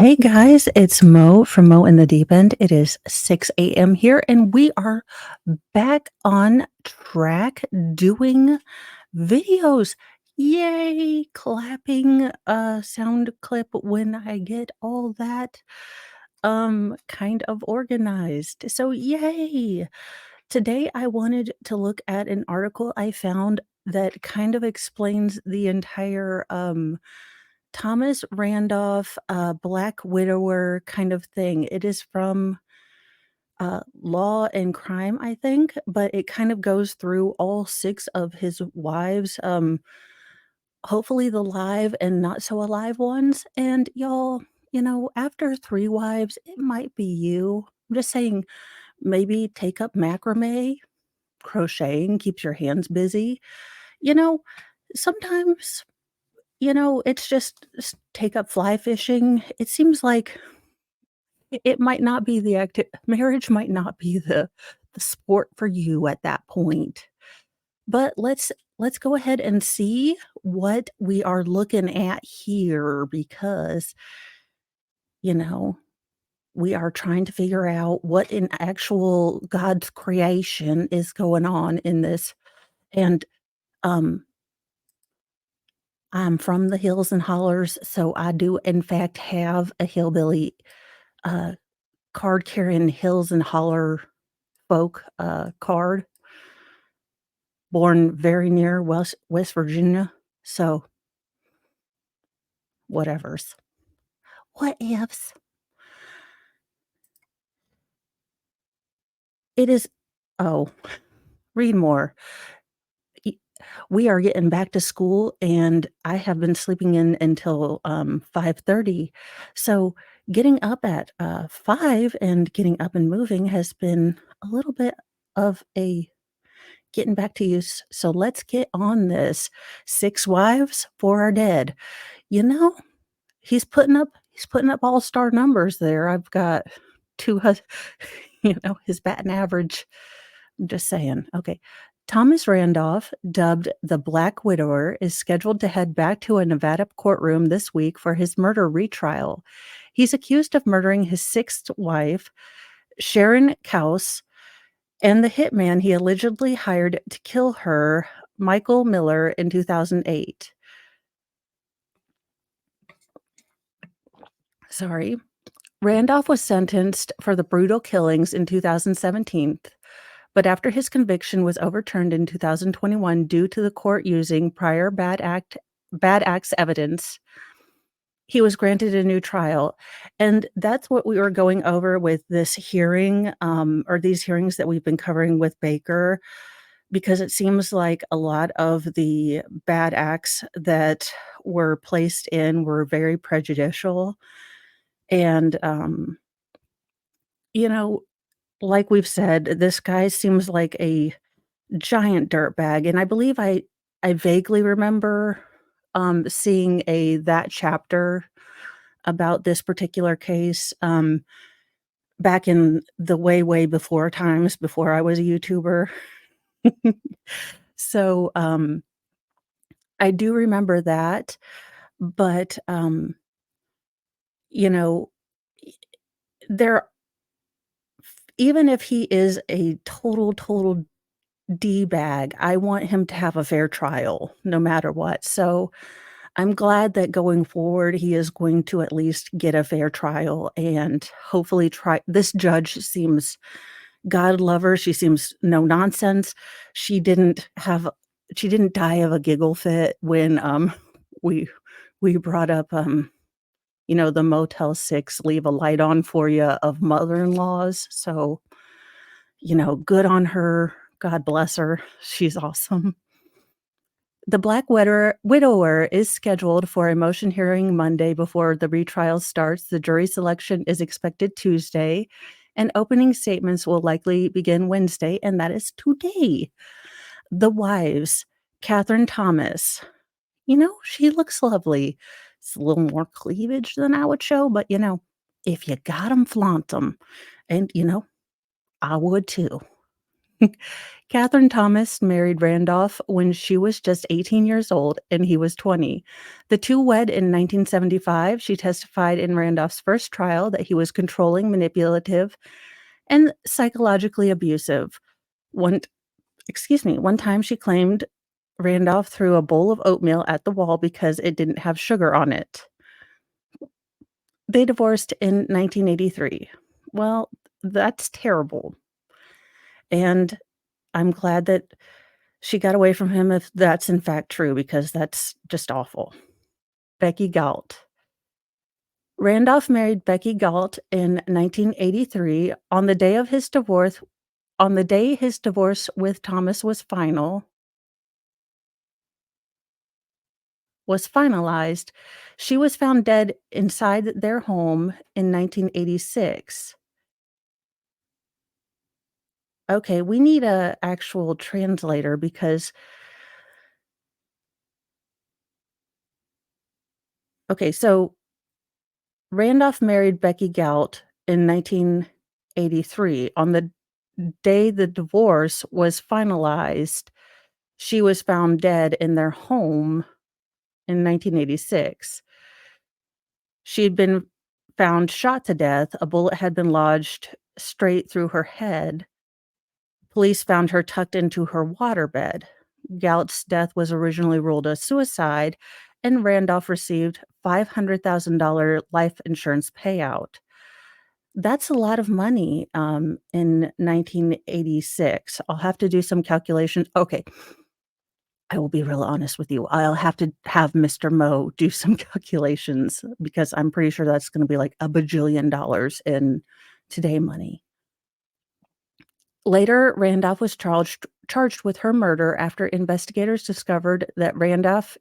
Hey guys, it's Mo from Mo in the Deep End. It is 6 a.m. here, and we are back on track doing videos. Yay! Clapping sound clip when I get all that kind of organized. So yay! Today I wanted to look at an article I found that kind of explains the entire Thomas Randolph, Black Widower kind of thing. It is from, Law and Crime, I think, but it kind of goes through all 6 of his wives, hopefully the live and not so alive ones, and y'all, after 3 wives, it might be you. I'm just saying, maybe take up macrame, crocheting keeps your hands busy. You know, sometimes it's just take up fly fishing. It seems like it might not be marriage might not be the sport for you at that point. But let's go ahead and see what we are looking at here because, you know, we are trying to figure out what in actual God's creation is going on in this. And um I'm from the hills and hollers, so I do in fact have a hillbilly, uh, card-carrying hills and holler folk, card, born very near West Virginia, so whatevers. What ifs? It is oh, read more. E We are getting back to school, and I have been sleeping in until, 5:30, so getting up at, 5 and getting up and moving has been a little bit of a getting back to use, so let's get on this. 6 wives, 4 are dead. You know, he's putting up all-star numbers there. I've got 2 his batting average. I'm just saying. Okay. Thomas Randolph, dubbed the Black Widower, is scheduled to head back to a Nevada courtroom this week for his murder retrial. He's accused of murdering his 6th wife, Sharon Kaus, and the hitman he allegedly hired to kill her, Michael Miller, in 2008. Sorry. Randolph was sentenced for the brutal killings in 2017, but after his conviction was overturned in 2021 due to the court using prior bad acts evidence, he was granted a new trial. And that's what we were going over with this hearing, or these hearings that we've been covering with Baker, because it seems like a lot of the bad acts that were placed in were very prejudicial. And, you know, like we've said, this guy seems like a giant dirtbag, and I believe I vaguely remember, seeing that chapter about this particular case, back in the way, way before times, before I was a YouTuber. So, I do remember that, but, you know, e there even if he is a total D-bag, I want him to have a fair trial no matter what. So, I'm glad that going forward, he is going to at least get a fair trial and hopefully try this judge seems God love her, she seems no nonsense. She didn't have she didn't die of a giggle fit when, we we brought up, the Motel 6 "Leave a Light On For You" of mother-in-laws, so, good on her, God bless her, she's awesome. The Black Widower is scheduled for a motion hearing Monday before the retrial starts. The jury selection is expected Tuesday, and opening statements will likely begin Wednesday, and that is today. The wives, Catherine Thomas, she looks lovely. It's a little more cleavage than I would show, but, if you got 'em, flaunt 'em, and, I would too. Catherine Thomas married Randolph when she was just 18 years old and he was 20. The two wed in 1975. She testified in Randolph's first trial that he was controlling, manipulative, and psychologically abusive. One one time she claimed Randolph threw a bowl of oatmeal at the wall because it didn't have sugar on it. They divorced in 1983. Well, that's terrible, and I'm glad that she got away from him if that's in fact true, because that's just awful. Becky Galt. Randolph married Becky Galt in 1983. On the day his divorce with Thomas was finalized, she was found dead inside their home in 1986. Okay, we need a actual translator because okay, so Randolph married Becky Galt in 1983. On the day the divorce was finalized, she was found dead in their home in 1986. She had been found shot to death. A bullet had been lodged straight through her head. Police found her tucked into her waterbed. Galt's death was originally ruled a suicide, and Randolph received $500,000 life insurance payout. That's a lot of money, in 1986. I'll have to do some calculation. Okay, I will be real honest with you. I'll have to have Mr. Mo do some calculations because I'm pretty sure that's gonna be like a bajillion dollars in today money. Later, Randolph was charged with her murder after investigators discovered that Randolph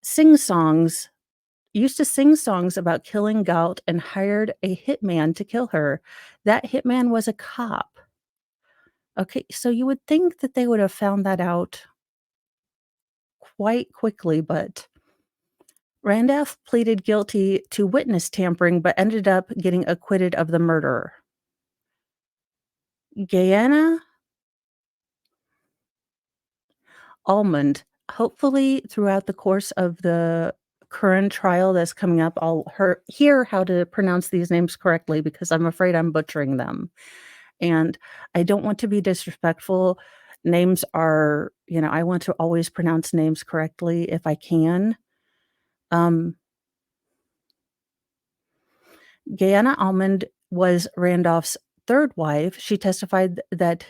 sing songs used to sing songs about killing Galt and hired a hitman to kill her. That hitman was a cop. Okay, so you would think that they would have found that out quite quickly, but Randolph pleaded guilty to witness tampering but ended up getting acquitted of the murder. Guyana Almond. Hopefully, throughout the course of the current trial that's coming up, I'll hear how to pronounce these names correctly because I'm afraid I'm butchering them. And I don't want to be disrespectful. Names are, I want to always pronounce names correctly if I can. Um, Guyana Almond was Randolph's third wife. She testified that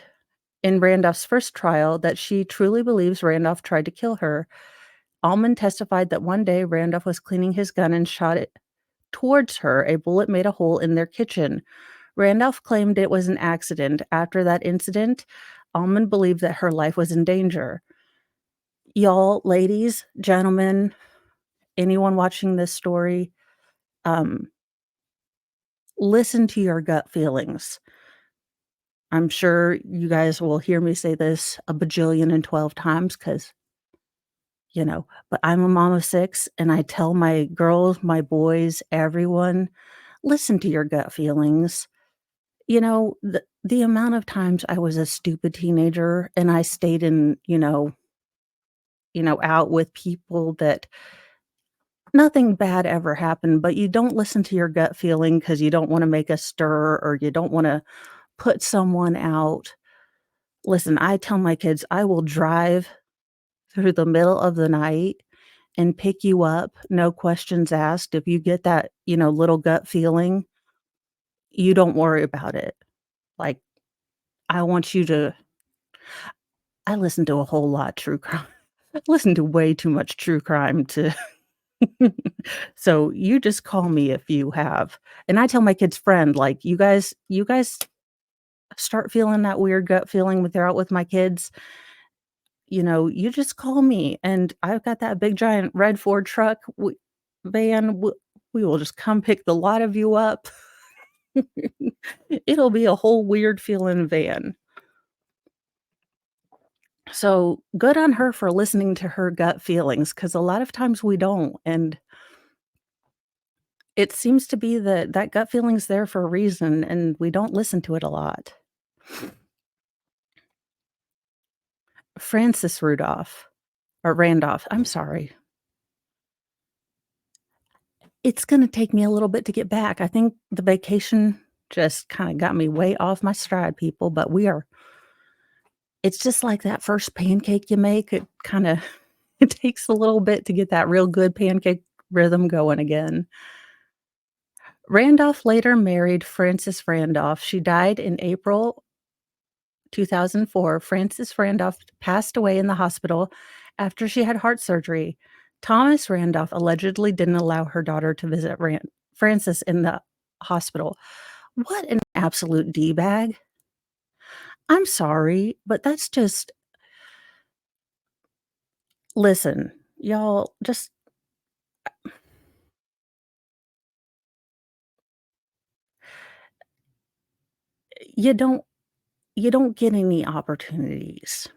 in Randolph's first trial that she truly believes Randolph tried to kill her. Almond testified that one day Randolph was cleaning his gun and shot it towards her. A bullet made a hole in their kitchen. Randolph claimed it was an accident. After that incident, Almond believed that her life was in danger. Y'all, ladies, gentlemen, anyone watching this story, um, listen to your gut feelings. I'm sure you guys will hear me say this a bajillion and 12 times because but I'm a mom of 6, and I tell my girls, my boys, everyone, "Listen to your gut feelings." The amount of times I was a stupid teenager and I stayed in, out with people that nothing bad ever happened, but you don't listen to your gut feeling because you don't wanna make a stir or you don't wanna put someone out. Listen, I tell my kids, "I will drive through the middle of the night and pick you up, no questions asked. If you get that, little gut feeling, you don't worry about it." Like, I want you to I listen to a whole lot true crime. I listen to way too much true crime to so you just call me if you have. And I tell my kids' friend, like, "You guys start feeling that weird gut feeling with you're out with my kids, you just call me, and I've got that big giant red Ford truck, van, we will just come pick the lot of you up." It'll be a whole weird feeling van. So, good on her for listening to her gut feelings, because a lot of times we don't, and it seems to be that that gut feeling's there for a reason, and we don't listen to it a lot. Francis Rudolph or Randolph, I'm sorry. It's gonna take me a little bit to get back. I think the vacation just kinda got me way off my stride, people, but we are it's just like that first pancake you make, it kinda it takes a little bit to get that real good pancake rhythm going again. Randolph later married Frances Randolph. She died in April 2004. Frances Randolph passed away in the hospital after she had heart surgery. Thomas Randolph allegedly didn't allow her daughter to visit Frances in the hospital. What an absolute D-bag. I'm sorry, but that's just listen, y'all, just you don't you don't get any opportunities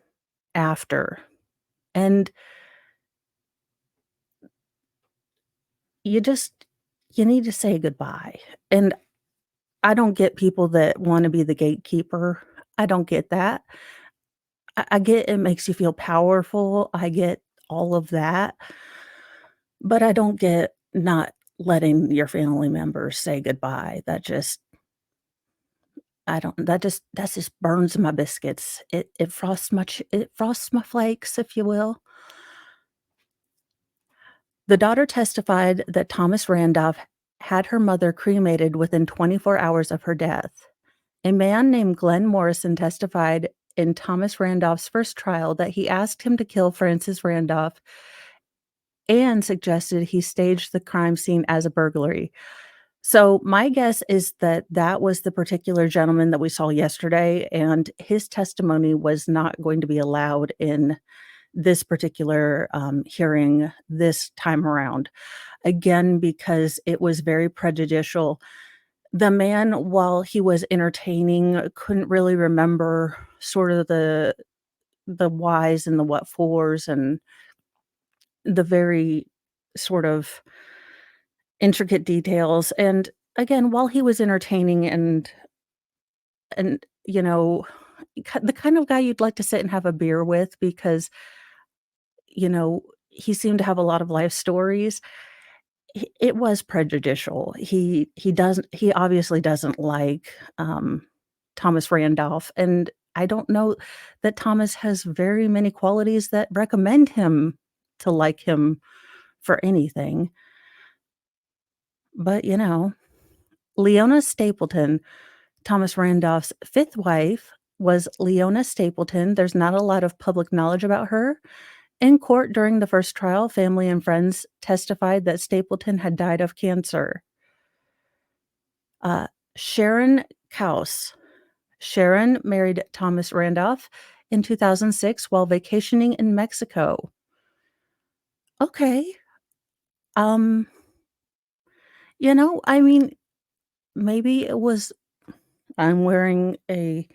after, and you just you need to say goodbye, and I don't get people that wanna be the gatekeeper. I don't get that. I get it makes you feel powerful, I get all of that, but I don't get not letting your family members say goodbye. That just I don't that just burns my biscuits. It frosts my flakes, if you will. The daughter testified that Thomas Randolph had her mother cremated within 24 hours of her death. A man named Glenn Morrison testified in Thomas Randolph's first trial that he asked him to kill Francis Randolph and suggested he staged the crime scene as a burglary. So, my guess is that that was the particular gentleman that we saw yesterday, and his testimony was not going to be allowed in this particular, hearing this time around. Again, because it was very prejudicial. The man, while he was entertaining, couldn't really remember sort of the whys and the what fors and the very sort of intricate details, and again, while he was entertaining and, you know, the kind of guy you'd like to sit and have a beer with because, you know, he seemed to have a lot of life stories. It was prejudicial. He obviously doesn't like, Thomas Randolph, and I don't know that Thomas has very many qualities that recommend him to like him for anything, but, Leona Stapleton, Thomas Randolph's 5th wife, was Leona Stapleton. There's not a lot of public knowledge about her. In court during the first trial, family and friends testified that Stapleton had died of cancer. Uh, Sharon Kaus. Sharon married Thomas Randolph in 2006 while vacationing in Mexico. Okay. Um, I mean, maybe it was I'm wearing a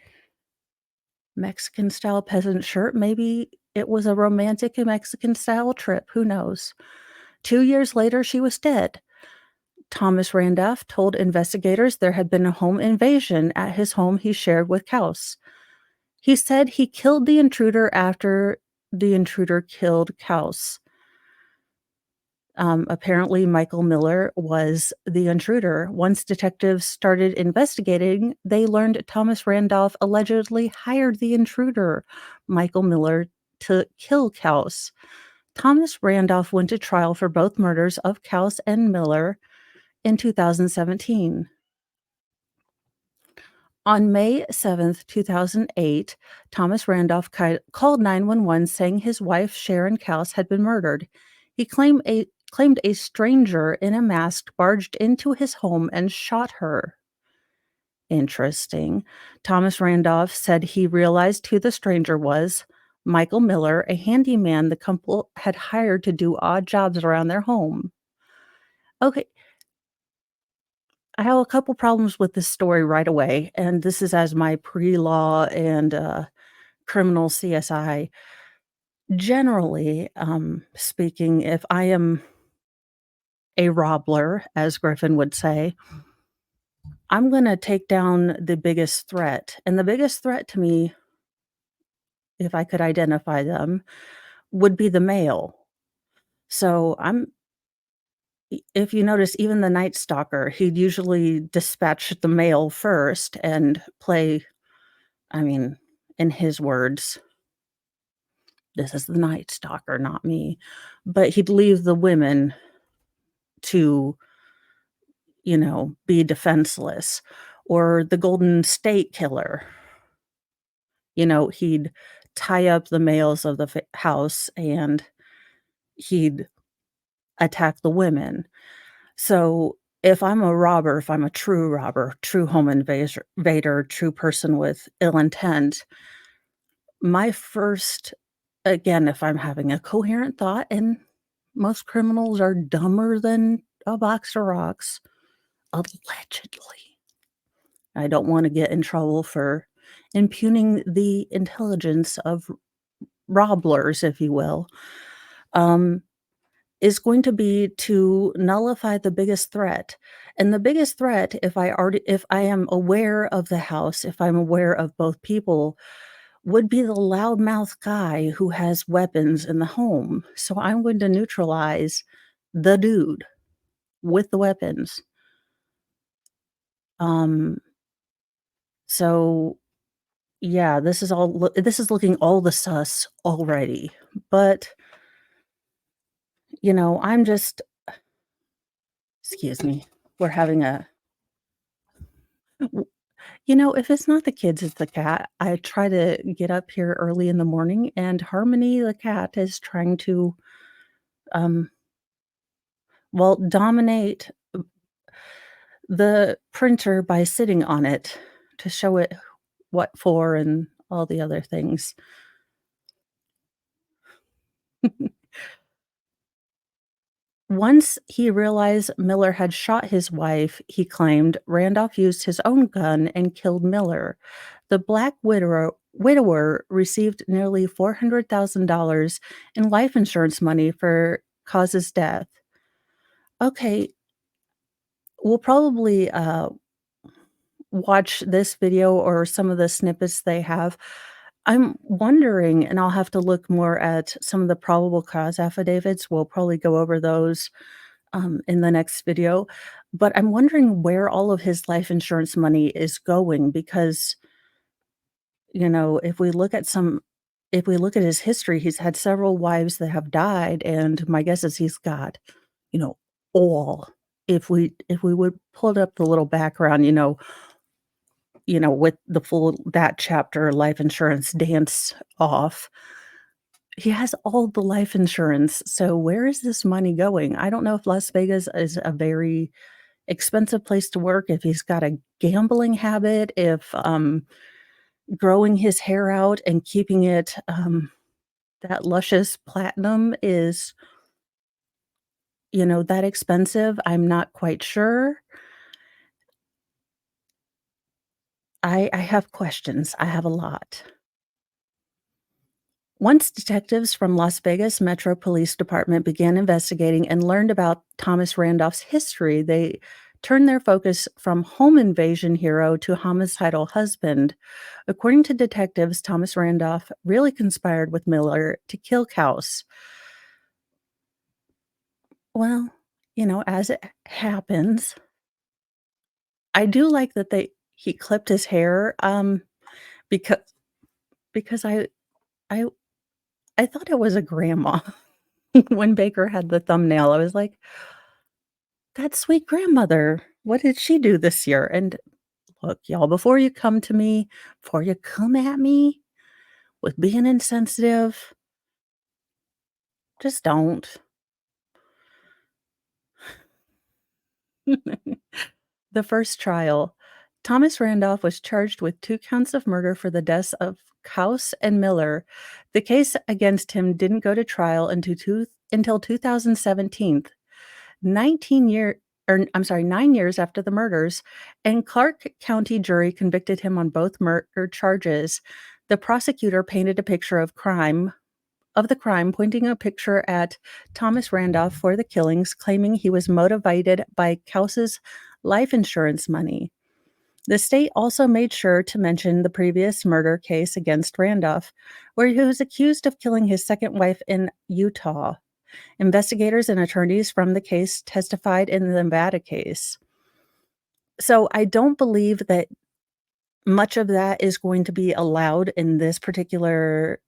Mexican style peasant shirt. Maybe it was a romantic Mexican style trip. Who knows? 2 years later, she was dead. Thomas Randolph told investigators there had been a home invasion at his home he shared with Kaus. He said he killed the intruder after the intruder killed Kaus. Apparently, Michael Miller was the intruder. Once detectives started investigating, they learned Thomas Randolph allegedly hired the intruder, Michael Miller, to kill Kaus. Thomas Randolph went to trial for both murders of Kaus and Miller in 2017. On May 7th, 2008, Thomas Randolph called 911 saying his wife, Sharon Kaus, had been murdered. He claimed a stranger in a mask barged into his home and shot her. Interesting. Thomas Randolph said he realized who the stranger was, Michael Miller, a handyman the couple had hired to do odd jobs around their home. Okay, I have a couple problems with this story right away, and this is as my pre-law and, criminal CSI. Generally, speaking, if I am a robbler, as Griffin would say, I'm gonna take down the biggest threat, and the biggest threat to me if I could identify them, would be the male. So if you notice, even the Night Stalker, he'd usually dispatch the male first and play, I mean, in his words, "This is the Night Stalker, not me." But he'd leave the women to, be defenseless. Or the Golden State Killer, he'd tie up the males of the house and he'd attack the women. So, if I'm a robber, if I'm a true robber, true home invader, true person with ill intent, my first again, if I'm having a coherent thought, and most criminals are dumber than a box of rocks, allegedly. I don't wanna get in trouble for impugning the intelligence of robblers, if you will, um, is going to be to nullify the biggest threat. And the biggest threat, if I am aware of the house, if I'm aware of both people, would be the loudmouth guy who has weapons in the home. So I'm going to neutralize the dude with the weapons. Um, so yeah, this is looking all the sus already. But, I'm just excuse me. We're having a if it's not the kids, it's the cat. I try to get up here early in the morning, and Harmony, the cat, is trying to, um, well, dominate the printer by sitting on it to show it what for and all the other things. Once he realized Miller had shot his wife, he claimed Randolph used his own gun and killed Miller. The Black widower received nearly $400,000 in life insurance money for Cause's death. Okay, we'll probably watch this video or some of the snippets they have. I'm wondering, and I'll have to look more at some of the probable cause affidavits. We'll probably go over those in the next video. But I'm wondering where all of his life insurance money is going because, if we look at his history, he's had several wives that have died, and my guess is he's got, you know, all. If we would pull up the little background, with the full that chapter life insurance dance off, he has all the life insurance. So where is this money going? I don't know if Las Vegas is a very expensive place to work, if he's got a gambling habit, if, growing his hair out and keeping it, that luscious platinum is, that expensive. I'm not quite sure. I have questions. I have a lot. Once detectives from Las Vegas Metro Police Department began investigating and learned about Thomas Randolph's history, they turned their focus from home invasion hero to homicidal husband. According to detectives, Thomas Randolph really conspired with Miller to kill Kaus. Well, as it happens, I do like that he clipped his hair, because because I I thought it was a grandma when Baker had the thumbnail. I was like, "That sweet grandmother, what did she do this year?" And look, y'all, before you come at me with being insensitive, just don't. The first trial. Thomas Randolph was charged with 2 counts of murder for the deaths of Kaus and Miller. The case against him didn't go to trial until 2017, 9 years after the murders, and Clark County jury convicted him on both murder charges. The prosecutor painted a picture of the crime, pointing a picture at Thomas Randolph for the killings, claiming he was motivated by Kaus's life insurance money. The state also made sure to mention the previous murder case against Randolph, where he was accused of killing his second wife in Utah. Investigators and attorneys from the case testified in the Nevada case. So I don't believe that much of that is going to be allowed in this particular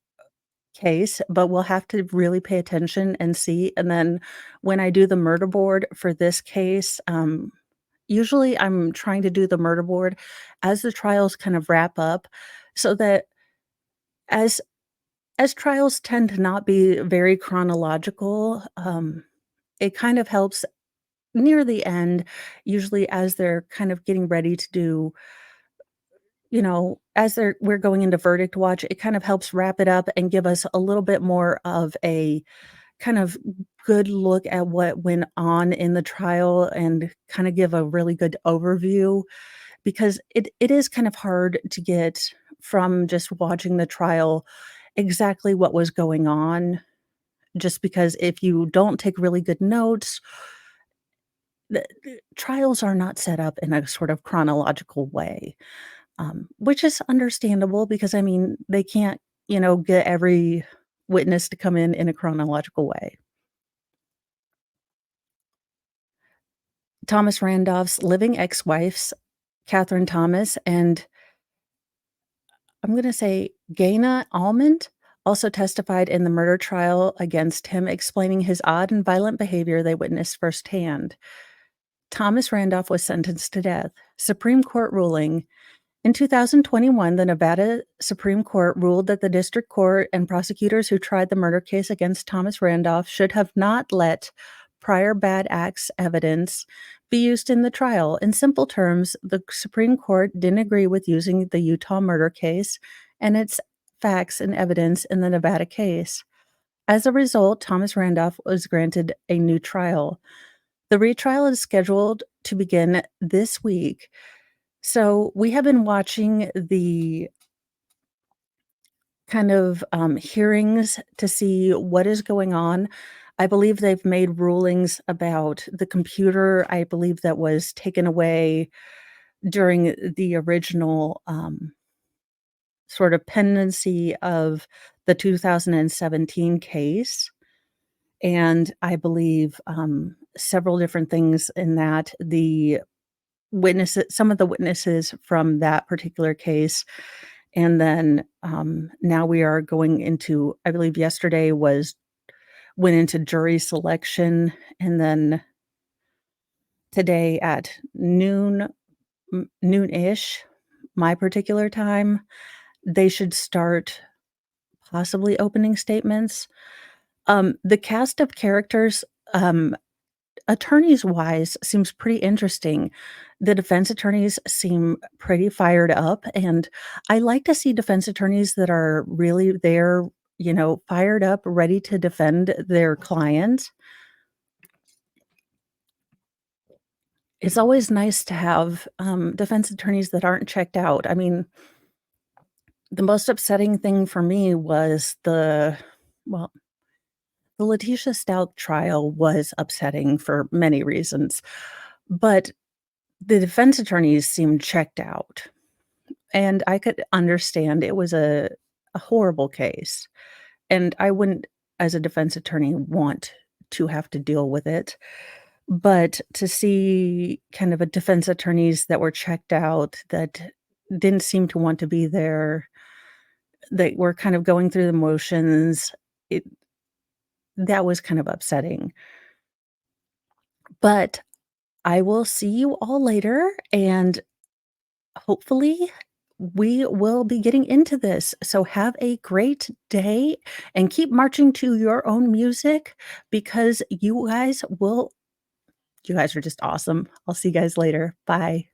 case, but we'll have to really pay attention and see. And then when I do the murder board for this case, usually I'm trying to do the murder board as the trials kind of wrap up so that as trials tend to not be very chronological, it kind of helps near the end, usually as they're kind of getting ready to do, as we're going into verdict watch, it kind of helps wrap it up and give us a little bit more of a kind of good look at what went on in the trial and kind of give a really good overview because it is kind of hard to get from just watching the trial exactly what was going on, just because if you don't take really good notes, the trials are not set up in a sort of chronological way, which is understandable because, I mean, they can't, get every witness to come in a chronological way. Thomas Randolph's living ex-wives, Catherine Thomas and I'm gonna say Gaina Almond, also testified in the murder trial against him, explaining his odd and violent behavior they witnessed firsthand. Thomas Randolph was sentenced to death. Supreme Court ruling. In 2021, the Nevada Supreme Court ruled that the district court and prosecutors who tried the murder case against Thomas Randolph should have not let prior bad acts evidence be used in the trial. In simple terms, the Supreme Court didn't agree with using the Utah murder case and its facts and evidence in the Nevada case. As a result, Thomas Randolph was granted a new trial. The retrial is scheduled to begin this week. So we have been watching the kind of hearings to see what is going on. I believe they've made rulings about the computer, I believe that was taken away during the original sort of pendency of the 2017 case. And I believe several different things in that. Some of the witnesses from that particular case. And then, now we are going into I believe yesterday went into jury selection, and then today at noon-ish, my particular time, they should start possibly opening statements. The cast of characters, attorneys-wise, seems pretty interesting. The defense attorneys seem pretty fired up, and I like to see defense attorneys that are really there, fired up, ready to defend their client. It's always nice to have, defense attorneys that aren't checked out. I mean, the most upsetting thing for me was well, the Letitia Stout trial was upsetting for many reasons, but the defense attorneys seemed checked out, and I could understand it was a horrible case, and I wouldn't, as a defense attorney, want to have to deal with it, but to see kind of a defense attorneys that were checked out, that didn't seem to want to be there, that were kind of going through the motions, it that was kind of upsetting, but I will see you all later, and hopefully, we will be getting into this. So have a great day and keep marching to your own music because you guys are just awesome. I'll see you guys later. Bye.